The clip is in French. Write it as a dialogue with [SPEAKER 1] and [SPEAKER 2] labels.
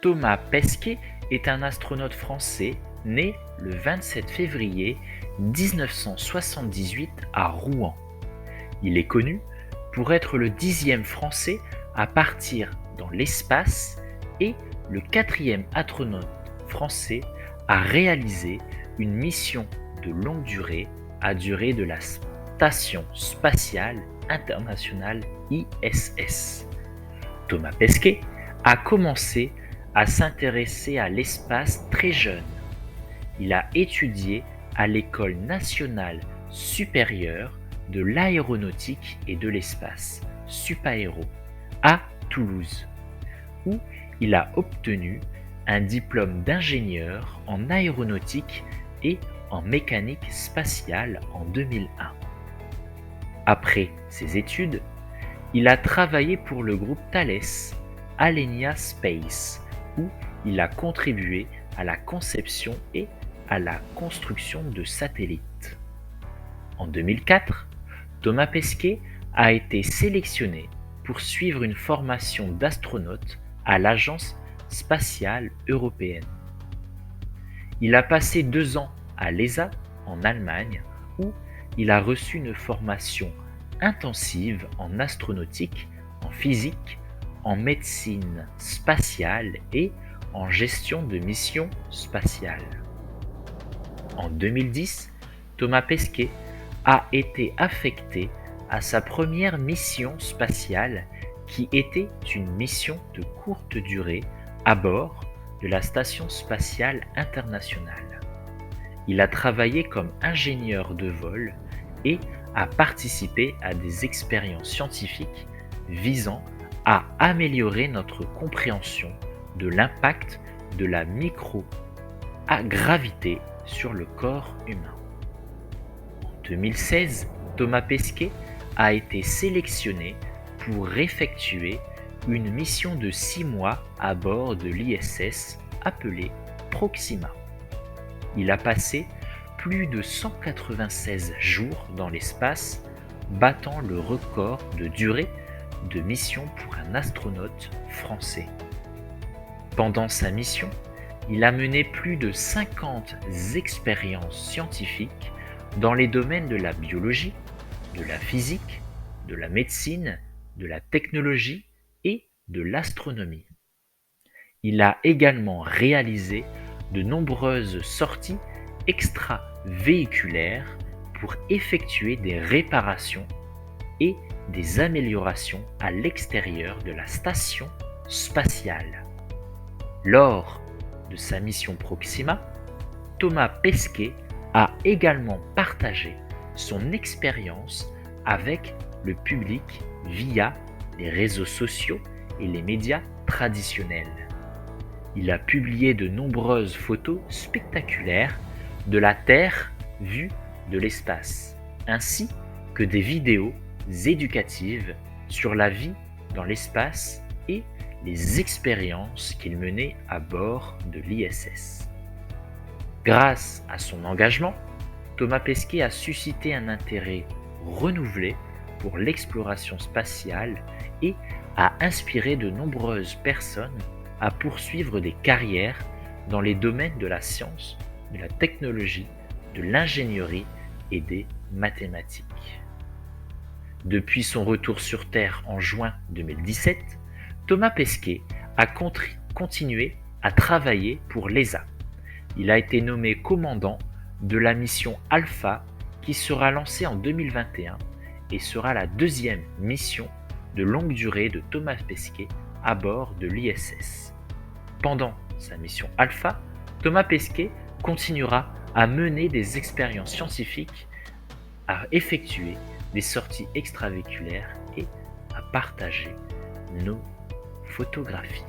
[SPEAKER 1] Thomas Pesquet est un astronaute français né le 27 février 1978 à Rouen. Il est connu pour être le 10e Français à partir dans l'espace et le 4e astronaute français à réaliser une mission de longue durée à durée de la Station spatiale internationale ISS. Thomas Pesquet a commencé à s'intéresser à l'espace très jeune. Il a étudié à l'École nationale supérieure de l'aéronautique et de l'espace, SUPAERO, à Toulouse, où il a obtenu un diplôme d'ingénieur en aéronautique et en mécanique spatiale en 2001. Après ses études, il a travaillé pour le groupe Thales, Alenia Space, où il a contribué à la conception et à la construction de satellites. En 2004, Thomas Pesquet a été sélectionné pour suivre une formation d'astronaute à l'Agence spatiale européenne. Il a passé 2 ans à l'ESA en Allemagne où il a reçu une formation intensive en astronautique, en physique, en médecine spatiale et en gestion de missions spatiales. En 2010, Thomas Pesquet a été affecté à sa première mission spatiale qui était une mission de courte durée à bord de la Station spatiale internationale. Il a travaillé comme ingénieur de vol et a participé à des expériences scientifiques visant à améliorer notre compréhension de l'impact de la microgravité sur le corps humain. En 2016, Thomas Pesquet a été sélectionné pour effectuer une mission de 6 mois à bord de l'ISS appelée Proxima. Il a passé plus de 196 jours dans l'espace, battant le record de durée de mission pour un astronaute français. Pendant sa mission, il a mené plus de 50 expériences scientifiques dans les domaines de la biologie, de la physique, de la médecine, de la technologie et de l'astronomie. Il a également réalisé de nombreuses sorties extravéhiculaires pour effectuer des réparations et des améliorations à l'extérieur de la station spatiale. Lors de sa mission Proxima, Thomas Pesquet a également partagé son expérience avec le public via les réseaux sociaux et les médias traditionnels. Il a publié de nombreuses photos spectaculaires de la Terre vue de l'espace, ainsi que des vidéos éducatives sur la vie dans l'espace et les expériences qu'il menait à bord de l'ISS. Grâce à son engagement, Thomas Pesquet a suscité un intérêt renouvelé pour l'exploration spatiale et a inspiré de nombreuses personnes à poursuivre des carrières dans les domaines de la science, de la technologie, de l'ingénierie et des mathématiques. Depuis son retour sur Terre en juin 2017, Thomas Pesquet a continué à travailler pour l'ESA. Il a été nommé commandant de la mission Alpha qui sera lancée en 2021 et sera la 2e mission de longue durée de Thomas Pesquet à bord de l'ISS. Pendant sa mission Alpha, Thomas Pesquet continuera à mener des expériences scientifiques, à effectuer des sorties extravéhiculaires et à partager nos photographies.